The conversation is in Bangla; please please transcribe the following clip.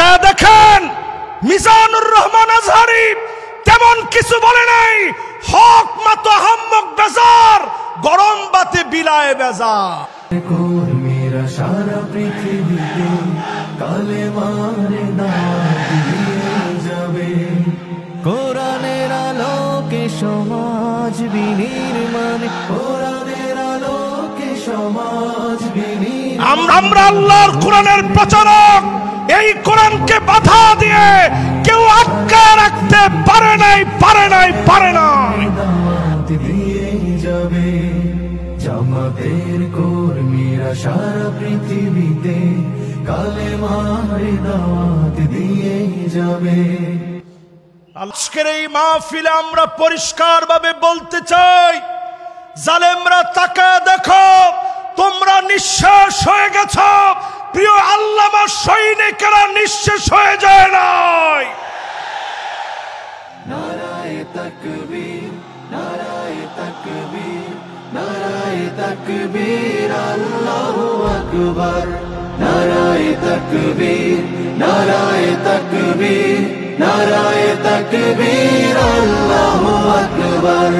তাকায় দেখেন মিজানুর রহমান আজহারি তেমন কিছু বলে নাই, হক মত আহম্মক বেজার, গরম বাতে বিলায় বেজার। কর্মীরা সারা পৃথিবীতে কালেমার দাওয়াত দিয়ে যাবে, কোরআনের আলোকে সমাজ বিনির্মাণ, কোরআনের আলোকে সমাজ বিনির্মাণ। আমরা আল্লাহর কোরআনের প্রচারক, এই কোরআনকে বাধা দিয়ে কেউ আটকে রাখতে পারে নাই, পারে নাই, পারে নাই। দাওয়াত দিয়ে যাবে জামাতের কর্মীরা সারা পৃথিবীতে কালেমার দাওয়াত দিয়ে যাবে। আজকের এই মাহফিলে আমরা পরিষ্কার ভাবে বলতে চাই, জালেমরা তাকায় দেখো, তোমরা নিঃশেষ হয়ে গেছ। প্রিয় আল্লামা সৈনিকেরা নিঃশেষ হয়ে যায় নাই। নারায়ে তাকবীর, নারায়ে তাকবীর, নারায়ে তাকবীর, আল্লাহু আকবার। নারায়ে তাকবীর, নারায়ে তাকবীর, নারায়ে তাকবীর, আল্লাহু আকবার।